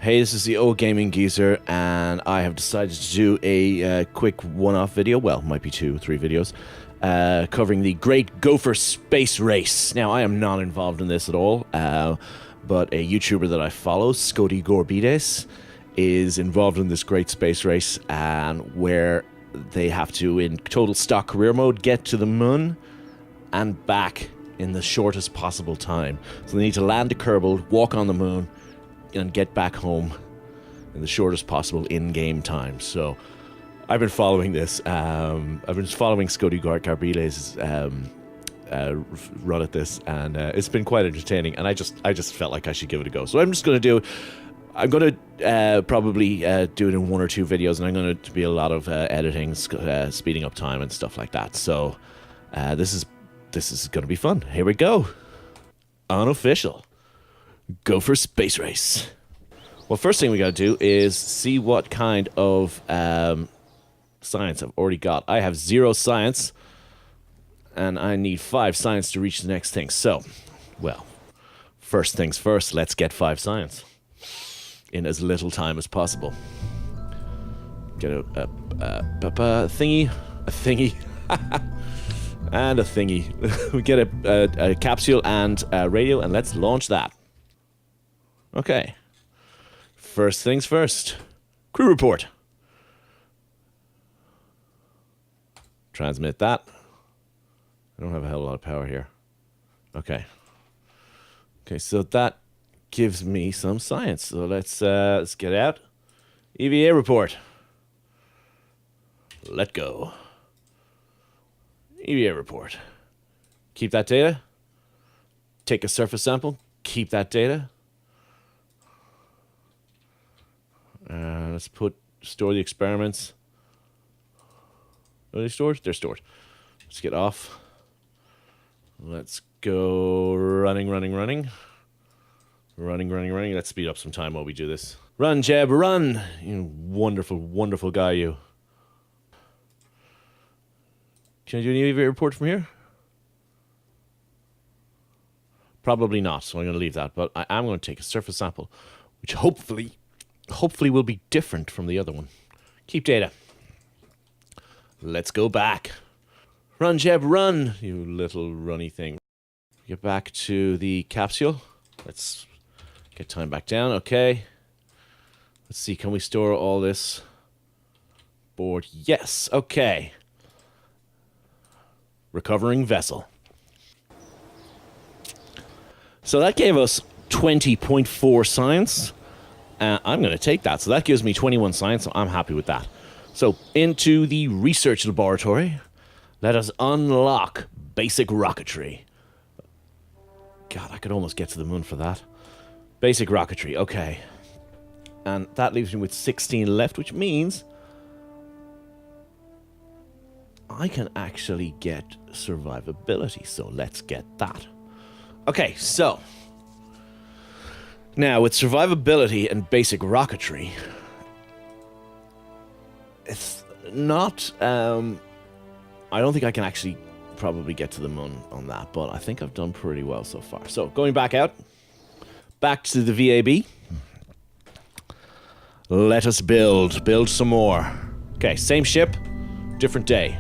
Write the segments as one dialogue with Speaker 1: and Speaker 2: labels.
Speaker 1: Hey, this is the Old Gaming Geezer, and I have decided to do a quick one-off video. Well, might be 2 or 3 videos, covering the Great Gopher Space Race. Now, I am not involved in this at all, but a YouTuber that I follow, Scotty Gorbides, is involved in this great space race, and where they have to, in total stock career mode, get to the moon and back in the shortest possible time. So they need to land a Kerbal, walk on the moon, and get back home in the shortest possible in-game time. So I've been following this. I've been following Scotty Gorbides' run at this, and it's been quite entertaining. And I just felt like I should give it a go. So I'm just going to do. I'm going to probably do it in 1 or 2 videos, and I'm going to be a lot of editing, speeding up time, and stuff like that. So this is going to be fun. Here we go. Unofficial Gopher Space Race. Well, first thing we got to do is see what kind of science I've already got. I have 0 science, and I need 5 science to reach the next thing. So, well, first things first, let's get 5 science in as little time as possible. Get a thingy, and a thingy. We get a capsule and a radio, and let's launch that. Okay. First things first. Crew report. Transmit that. I don't have a hell of a lot of power here. Okay. Okay, so that gives me some science. So let's get out. EVA report. Let go. EVA report. Keep that data. Take a surface sample. Keep that data. Let's store the experiments. Are they stored? They're stored. Let's get off. Let's go running. Running. Let's speed up some time while we do this. Run, Jeb, run! You wonderful, wonderful guy, you. Can I do an EVA report from here? Probably not, so I'm going to leave that. But I am going to take a surface sample, which hopefully will be different from the other one. Keep data. Let's go back. Run, Jeb, run, you little runny thing. Get back to the capsule. Let's get time back down. Okay. Let's see, can we store all this? Board. Yes. Okay. Recovering vessel. So that gave us 20.4 science. I'm going to take that. So that gives me 21 science. So I'm happy with that. So into the research laboratory. Let us unlock basic rocketry. God, I could almost get to the moon for that. Basic rocketry. Okay. And that leaves me with 16 left, which means I can actually get survivability. So let's get that. Okay, so now, with survivability and basic rocketry, it's not, I don't think I can actually probably get to the moon on that, but I think I've done pretty well so far. So, going back out, back to the VAB. Let us build some more. Okay, same ship, different day.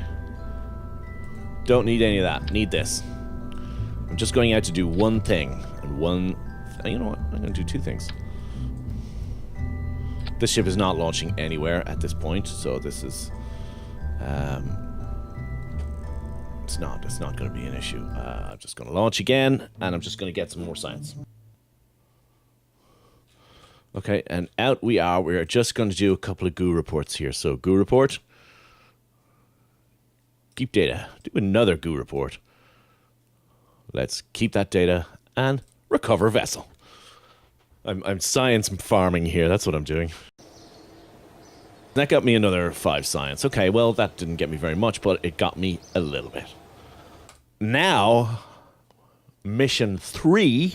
Speaker 1: Don't need any of that, need this. I'm just going out to do one thing, and you know what? I'm going to do 2 things. This ship is not launching anywhere at this point, so this is... it's not going to be an issue. I'm just going to launch again, and I'm just going to get some more science. Okay, and out we are. We're just going to do a couple of goo reports here. So, goo report. Keep data. Do another goo report. Let's keep that data and recover vessel. I'm science farming here. That's what I'm doing. That got me another 5 science. Okay, well, that didn't get me very much, but it got me a little bit. Now, mission 3.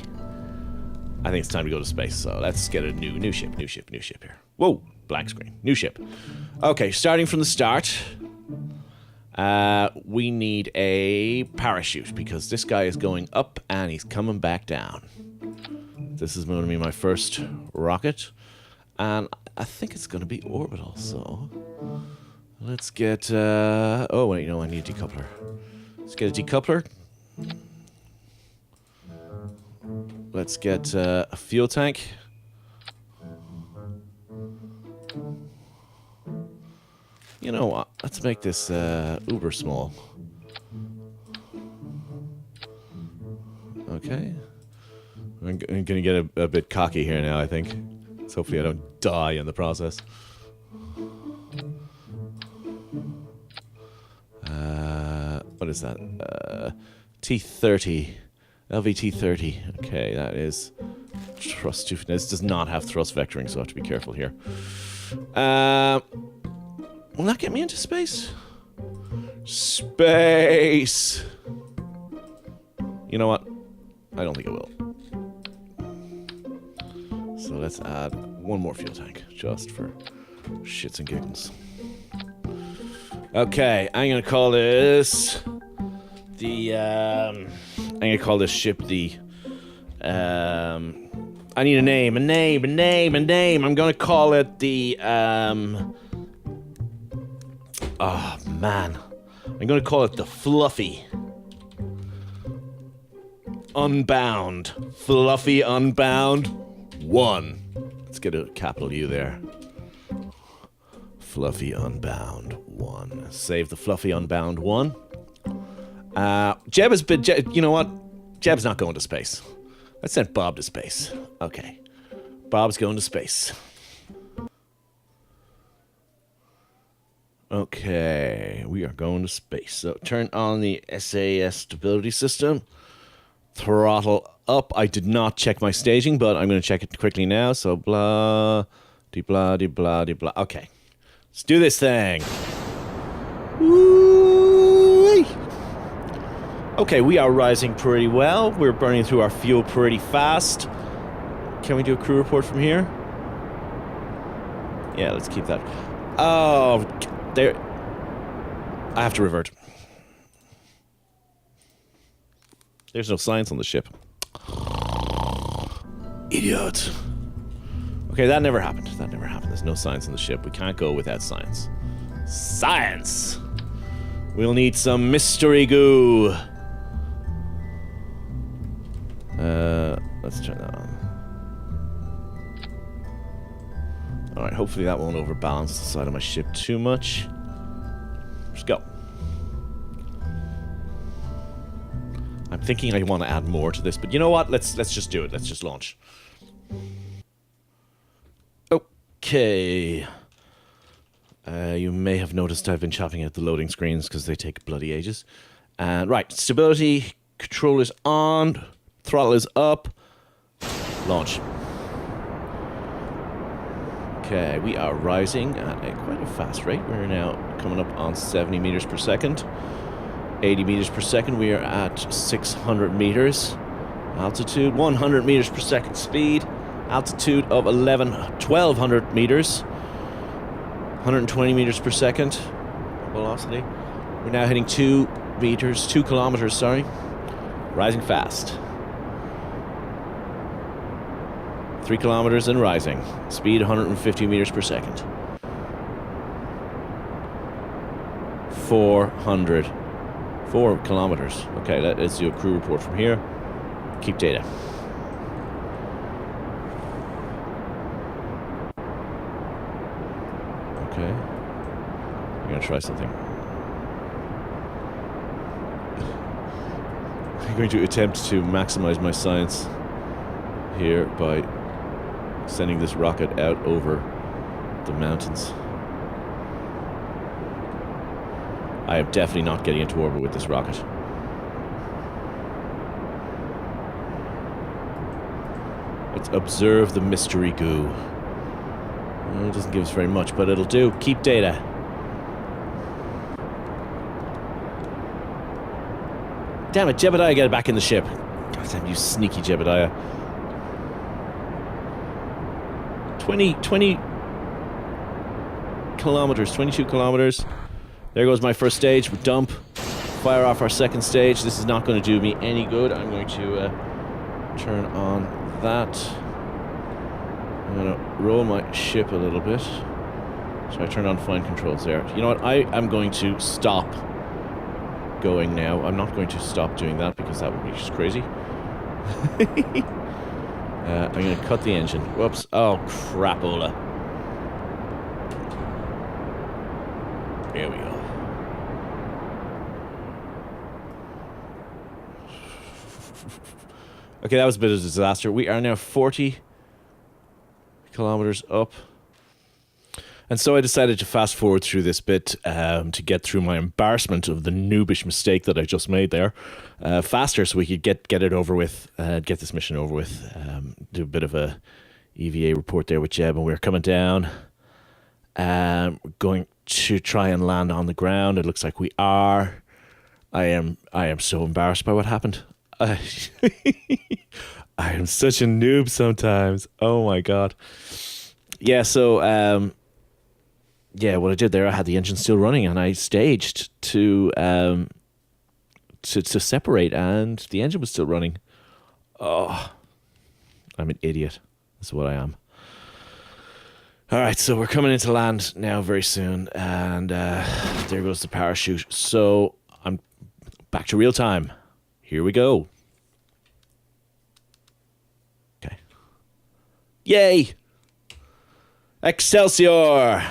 Speaker 1: I think it's time to go to space. So let's get a new ship here. Whoa, blank screen. New ship. Okay, starting from the start. We need a parachute because this guy is going up and he's coming back down. This is going to be my first rocket. And I think it's going to be orbital, so... Let's get... oh, wait, no, I need a decoupler. Let's get a decoupler. Let's get a fuel tank. You know what? Let's make this uber small. Okay. I'm gonna get a bit cocky here now, I think. So hopefully I don't die in the process. What is that? T30. LVT30. Okay, that is... Thrust to... This does not have thrust vectoring, so I have to be careful here. Will that get me into space? Space! You know what? I don't think it will. So let's add one more fuel tank, just for shits and giggles. Okay, I'm gonna call this the I'm gonna call this ship the I need a name. I'm gonna call it the oh man. I'm gonna call it the Fluffy Unbound. Fluffy Unbound 1. Let's get a capital U there. Fluffy Unbound 1. Save the Fluffy Unbound 1. Jeb has been... you know what? Jeb's not going to space. Let's send Bob to space. Okay. Bob's going to space. Okay. We are going to space. So turn on the SAS stability system. Throttle up. I did not check my staging, but I'm going to check it quickly now. So blah, de blah, de blah, de blah. Okay. Let's do this thing. Woo-wee. Okay, we are rising pretty well. We're burning through our fuel pretty fast. Can we do a crew report from here? Yeah, let's keep that. Oh, there. I have to revert. There's no science on the ship. Idiot. Okay, that never happened. That never happened. There's no science on the ship. We can't go without science. Science! We'll need some mystery goo. Let's turn that on. Alright, hopefully that won't overbalance the side of my ship too much. Let's go. I'm thinking I want to add more to this, but you know what? Let's just do it. Let's just launch. Okay. You may have noticed I've been chopping out the loading screens because they take bloody ages. And right, stability control is on, throttle is up, launch. Okay, we are rising at quite a fast rate. We're now coming up on 70 meters per second. 80 meters per second, we are at 600 meters. Altitude, 100 meters per second speed. Altitude of 1200 meters. 120 meters per second velocity. We're now hitting 2 kilometers, sorry. Rising fast. 3 kilometers and rising. Speed 150 meters per second. 4 kilometers. Okay, let's do a crew report from here. Keep data. Okay. I'm gonna try something. I'm going to attempt to maximize my science here by sending this rocket out over the mountains. I am definitely not getting into orbit with this rocket. Let's observe the mystery goo. Well, it doesn't give us very much, but it'll do. Keep data. Damn it, Jebediah, get back in the ship. God damn you sneaky Jebediah. 20 kilometers, 22 kilometers. There goes my first stage. We dump. Fire off our second stage. This is not going to do me any good. I'm going to turn on that. I'm gonna roll my ship a little bit. So I turned on fine controls there. You know what? I am going to stop going now. I'm not going to stop doing that because that would be just crazy. I'm going to cut the engine. Whoops. Oh, crapola. There we go. Okay, that was a bit of a disaster. We are now 40 kilometers up. And so I decided to fast forward through this bit to get through my embarrassment of the noobish mistake that I just made there faster, so we could get it over with, get this mission over with. Do a bit of a EVA report there with Jeb, and we're coming down. Going to try and land on the ground. It looks like we are. I am so embarrassed by what happened. I am such a noob sometimes. Oh my god. Yeah, so yeah, what I did there, I had the engine still running, and I staged to separate, and the engine was still running. Oh, I'm an idiot. That's what I am. All right, so we're coming into land now very soon, and there goes the parachute. So I'm back to real time. Here we go. Okay. Yay! Excelsior!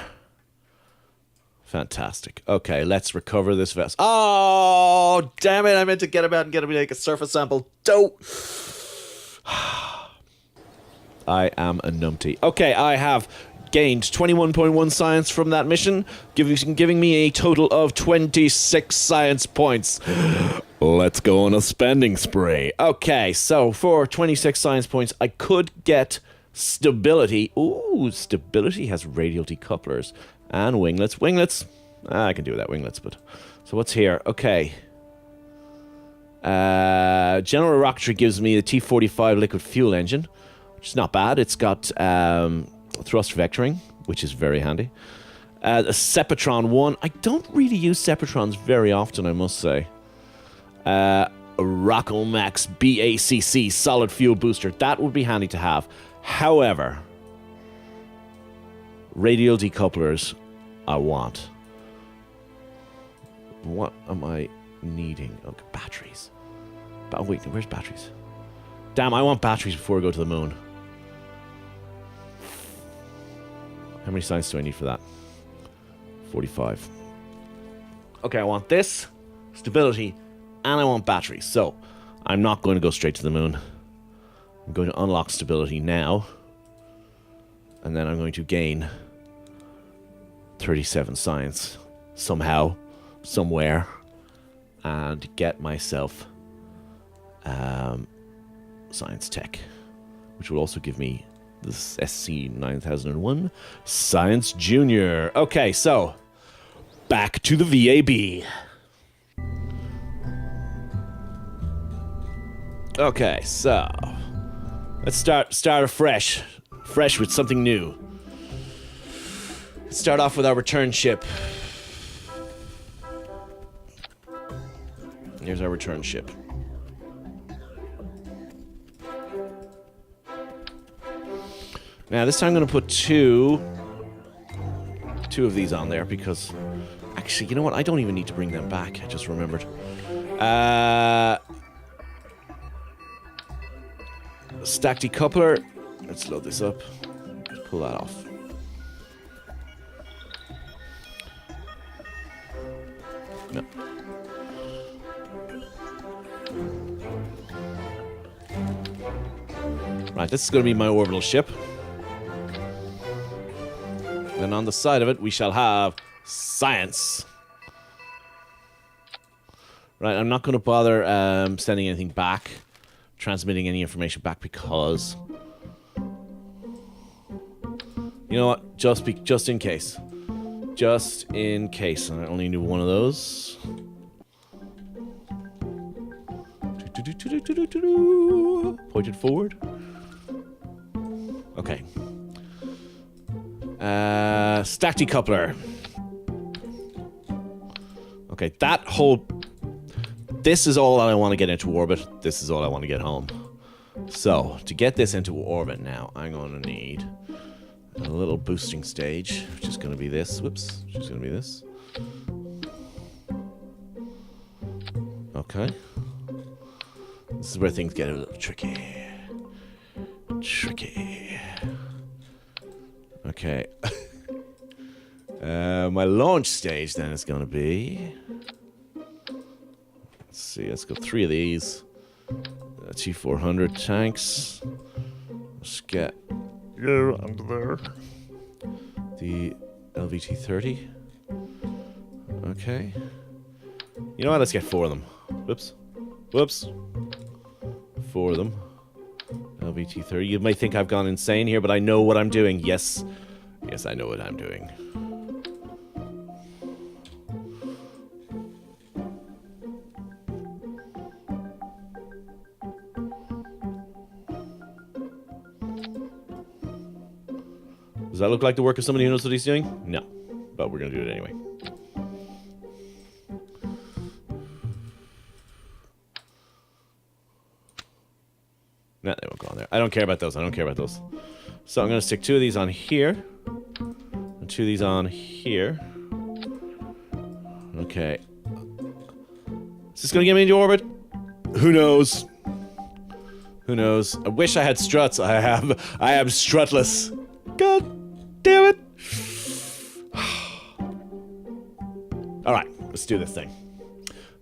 Speaker 1: Fantastic. Okay, let's recover this vessel. Oh, damn it. I meant to get him out and get him to make a surface sample. Dope. I am a numpty. Okay, I have gained 21.1 science from that mission, giving me a total of 26 science points. Let's go on a spending spree. Okay, so for 26 science points, I could get stability. Ooh, stability has radial decouplers. And winglets. Winglets. I can do without winglets, but... So what's here? Okay. General Rocketry gives me the T-45 liquid fuel engine, which is not bad. It's got thrust vectoring, which is very handy. A Sepatron 1. I don't really use Sepatrons very often, I must say. A Rockomax BACC solid fuel booster. That would be handy to have. However... radial decouplers I want. What am I needing? Okay, batteries. Oh, wait, where's batteries? Damn, I want batteries before I go to the moon. How many science do I need for that? 45. Okay, I want this, stability, and I want batteries. So, I'm not going to go straight to the moon. I'm going to unlock stability now. And then I'm going to gain 37 science somehow, somewhere, and get myself science tech, which will also give me this SC 9001 Science Junior. Okay, so back to the VAB. Okay, so let's start afresh. Fresh with something new. Let's start off with our return ship. Here's our return ship. Now this time I'm going to put two of these on there because... Actually, you know what? I don't even need to bring them back. I just remembered. Stack decoupler. Let's load this up. Let's pull that off. No. Right, this is going to be my orbital ship. Then on the side of it, we shall have science. Right, I'm not going to bother sending anything back, transmitting any information back, because... You know what? Just in case. Just in case. And I only need one of those. Pointed forward. Okay. Stack decoupler. Okay, that whole... This is all I want to get into orbit. This is all I want to get home. So, to get this into orbit now, I'm going to need a little boosting stage, which is going to be this. Whoops, which is going to be this. Okay. This is where things get a little tricky. Okay. My launch stage then is going to be... Let's see, let's go 3 of these. T400 tanks. Let's get... Yeah, under there. The LVT-30. Okay. You know what, let's get 4 of them. Whoops. 4 of them. LVT-30. You may think I've gone insane here, but I know what I'm doing. Yes. Yes, I know what I'm doing. Does that look like the work of somebody who knows what he's doing? No. But we're going to do it anyway. No, they won't go on there. I don't care about those. So I'm going to stick 2 of these on here. And 2 of these on here. Okay. Is this going to get me into orbit? Who knows? I wish I had struts. I am strutless. God damn it. Alright, let's do this thing.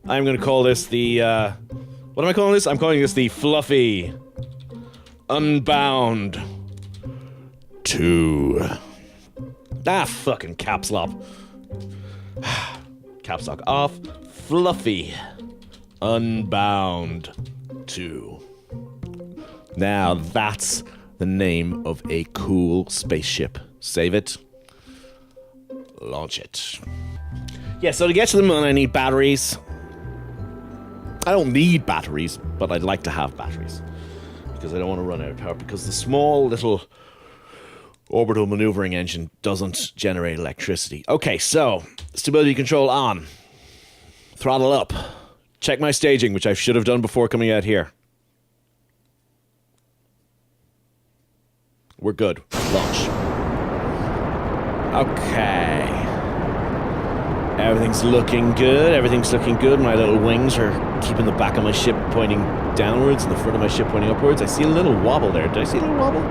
Speaker 1: I'm going to call this the, what am I calling this? I'm calling this the Fluffy Unbound 2. Fucking caps lock. Caps lock off. Fluffy Unbound 2. Now that's the name of a cool spaceship. Save it. Launch it. Yeah, so to get to the moon I need batteries. I don't need batteries, but I'd like to have batteries. Because I don't want to run out of power, because the small little orbital maneuvering engine doesn't generate electricity. Okay, so stability control on. Throttle up. Check my staging, which I should have done before coming out here. We're good. Launch. Okay. Everything's looking good. My little wings are keeping the back of my ship pointing downwards and the front of my ship pointing upwards. I see a little wobble there. Did I see a little wobble?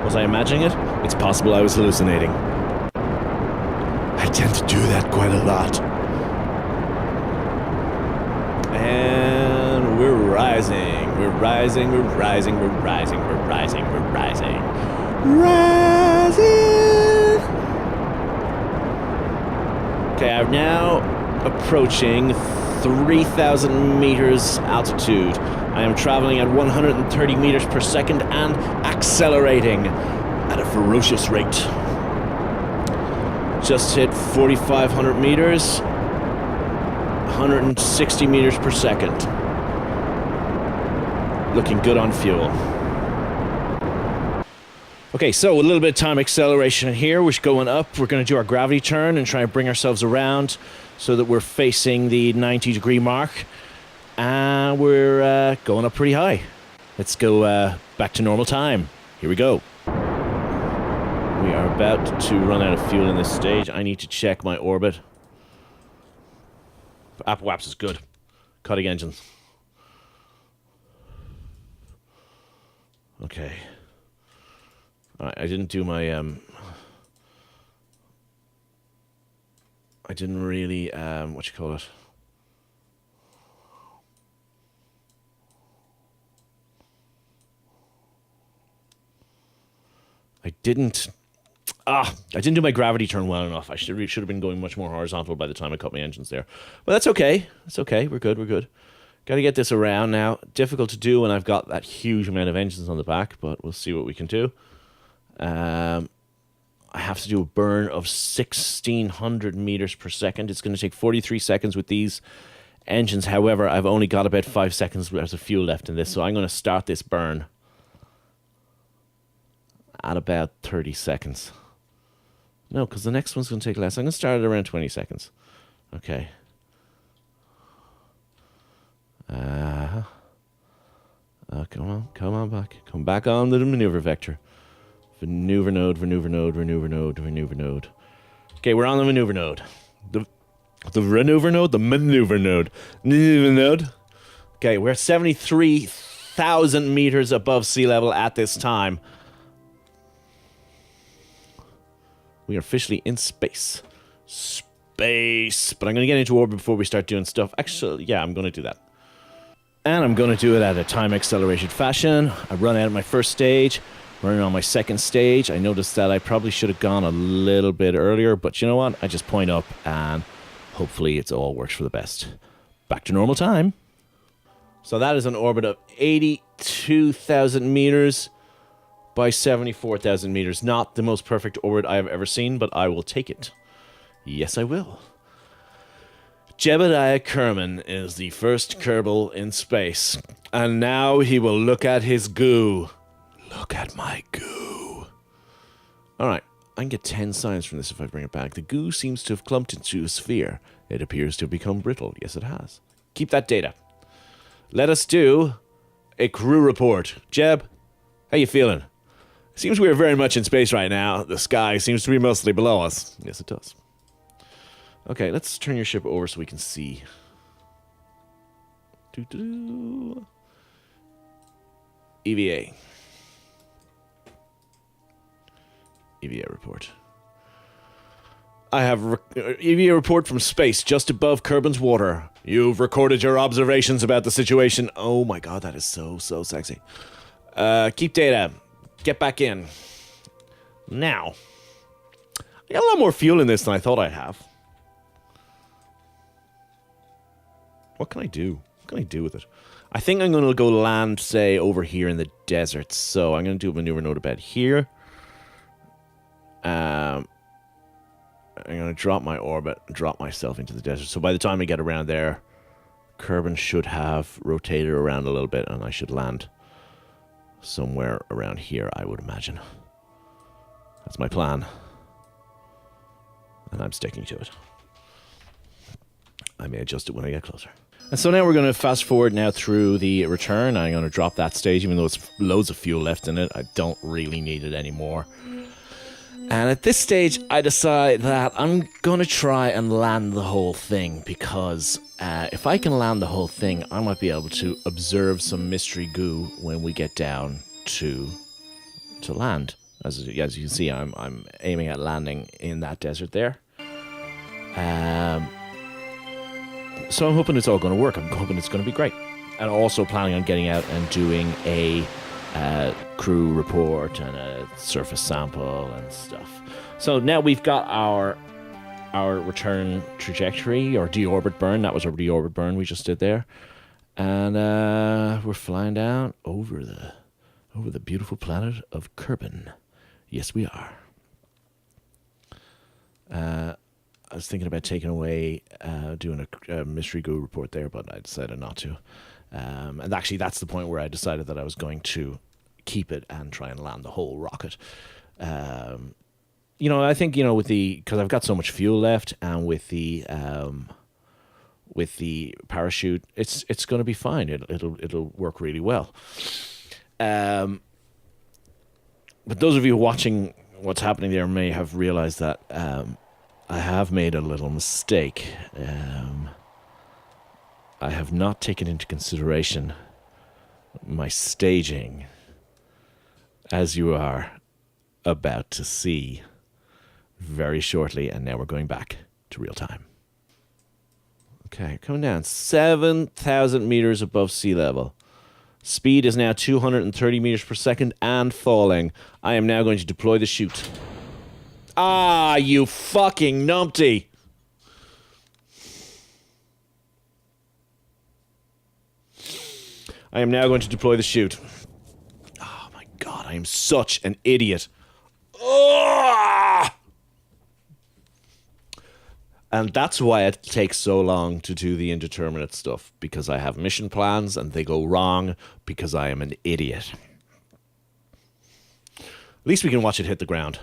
Speaker 1: Was I imagining it? It's possible I was hallucinating. I tend to do that quite a lot. And we're rising. Rising. Okay, I'm now approaching 3,000 meters altitude. I am traveling at 130 meters per second and accelerating at a ferocious rate. Just hit 4,500 meters, 160 meters per second. Looking good on fuel. Okay, so a little bit of time acceleration here. We're going up. We're going to do our gravity turn and try and bring ourselves around so that we're facing the 90-degree mark. And we're going up pretty high. Let's go back to normal time. Here we go. We are about to run out of fuel in this stage. I need to check my orbit. Apoaps is good. Cutting engines. Okay. Alright, I didn't do my, I didn't really, what you call it? I didn't do my gravity turn well enough. I should have been going much more horizontal by the time I cut my engines there. But that's okay. It's okay. We're good. Got to get this around now. Difficult to do when I've got that huge amount of engines on the back, but we'll see what we can do. I have to do a burn of 1,600 meters per second. It's going to take 43 seconds with these engines. However, I've only got about 5 seconds worth of fuel left in this, so I'm going to start this burn at about 30 seconds. No, because the next one's going to take less. I'm going to start at around 20 seconds. Okay. Okay. Come on back. Come back on the maneuver vector. Maneuver node, maneuver node, maneuver node, maneuver node. Okay, we're on the maneuver node. The maneuver node? The maneuver node. Maneuver node. Okay, we're 73,000 meters above sea level at this time. We are officially in space. Space. But I'm going to get into orbit before we start doing stuff. Actually, yeah, I'm going to do that. And I'm going to do it at a time accelerated fashion. I run out of my first stage. Running on my second stage. I noticed that I probably should have gone a little bit earlier. But you know what? I just point up and hopefully it all works for the best. Back to normal time. So that is an orbit of 82,000 meters by 74,000 meters. Not the most perfect orbit I have ever seen, but I will take it. Yes, I will. Jebediah Kerman is the first Kerbal in space. And now he will look at his goo. Look at my goo. Alright, I can get 10 signs from this if I bring it back. The goo seems to have clumped into a sphere. It appears to have become brittle. Yes, it has. Keep that data. Let us do a crew report. Jeb, how you feeling? Seems we are very much in space right now. The sky seems to be mostly below us. Yes, it does. Okay, let's turn your ship over so we can see. EVA. EVA report. I have EVA report from space just above Kerbin's water. You've recorded your observations about the situation. Oh my god, that is so sexy. Keep data. Get back in. Now. I got a lot more fuel in this than I thought I'd have. What can I do? What can I do with it? I think I'm going to go land, say, over here in the desert. So I'm going to do a maneuver node about here. I'm going to drop my orbit, drop myself into the desert. So by the time I get around there, Kerbin should have rotated around a little bit, and I should land somewhere around here, I would imagine. That's my plan. And I'm sticking to it. I may adjust it when I get closer. And so now we're going to fast forward now through the return. I'm going to drop that stage, even though it's loads of fuel left in it. I don't really need it anymore. And at this stage, I decide that I'm going to try and land the whole thing, because if I can land the whole thing, I might be able to observe some mystery goo when we get down to land. As you can see, I'm aiming at landing in that desert there. So I'm hoping it's all going to work. I'm hoping it's going to be great. And also planning on getting out and doing a crew report and a surface sample and stuff. So now we've got our return trajectory, or deorbit burn. That was our deorbit burn we just did there. And we're flying down over the beautiful planet of Kerbin. Yes, we are. I was thinking about taking away, doing a mystery goo report there, but I decided not to. And actually, that's the point where I decided that I was going to keep it and try and land the whole rocket. I think, because I've got so much fuel left, and with the parachute, it's going to be fine. It'll work really well. But those of you watching what's happening there may have realized that I have made a little mistake. I have not taken into consideration my staging, as you are about to see very shortly. And now we're going back to real time. Okay, coming down 7,000 meters above sea level. Speed is now 230 meters per second and falling. I am now going to deploy the chute. Ah, you fucking numpty! I am now going to deploy the chute. Oh my god, I am such an idiot. Oh! And that's why it takes so long to do the indeterminate stuff, because I have mission plans and they go wrong because I am an idiot. At least we can watch it hit the ground.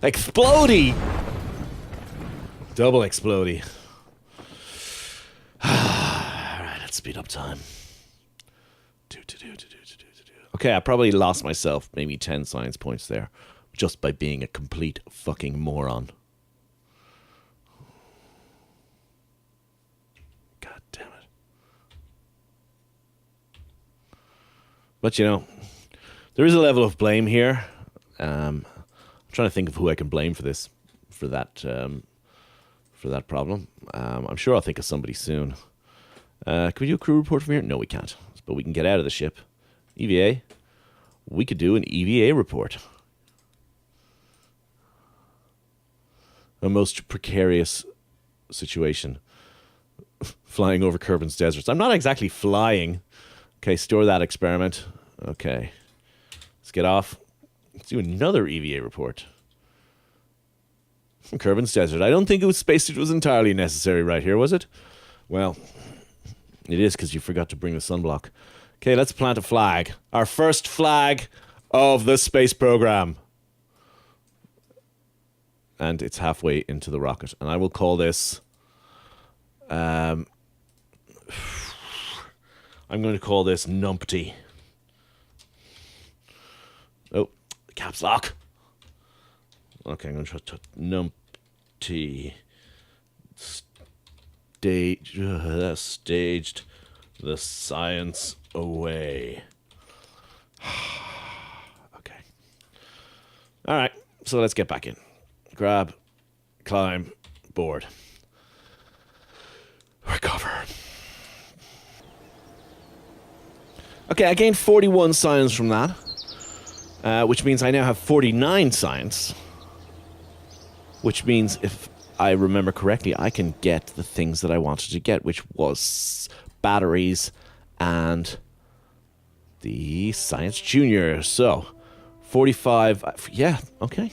Speaker 1: Explodey! Double explodey. Alright, let's speed up time. Okay, I probably lost myself maybe 10 science points there. Just by being a complete fucking moron. God damn it. But you know, there is a level of blame here. I'm trying to think of who I can blame for this, for that problem. I'm sure I'll think of somebody soon. Can we do a crew report from here? No, we can't. But we can get out of the ship. EVA. We could do an EVA report. A most precarious situation. Flying over Kerbin's deserts. I'm not exactly flying. Okay, store that experiment. Okay. Let's get off. Let's do another EVA report. From Kerbin's desert. I don't think it was spacesuit was entirely necessary right here, was it? Well, it is because you forgot to bring the sunblock. Okay, let's plant a flag. Our first flag of the space program. And it's halfway into the rocket. And I will call this... I'm going to call this Numpty. Oh, caps lock. Okay, I'm going to try to Numpty. Staged the science away. Okay. All right, so let's get back in. Grab, climb, board. Recover. Okay, I gained 41 science from that, which means I now have 49 science. Which means, if I remember correctly, I can get the things that I wanted to get, which was batteries and the Science Junior. So, 45... yeah, okay.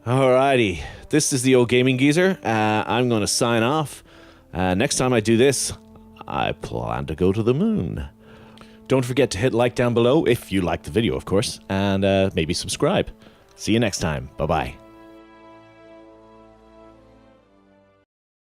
Speaker 1: Alrighty. This is the old gaming geezer. I'm going to sign off. Next time I do this, I plan to go to the moon. Don't forget to hit like down below if you liked the video, of course, and maybe subscribe. See you next time. Bye-bye.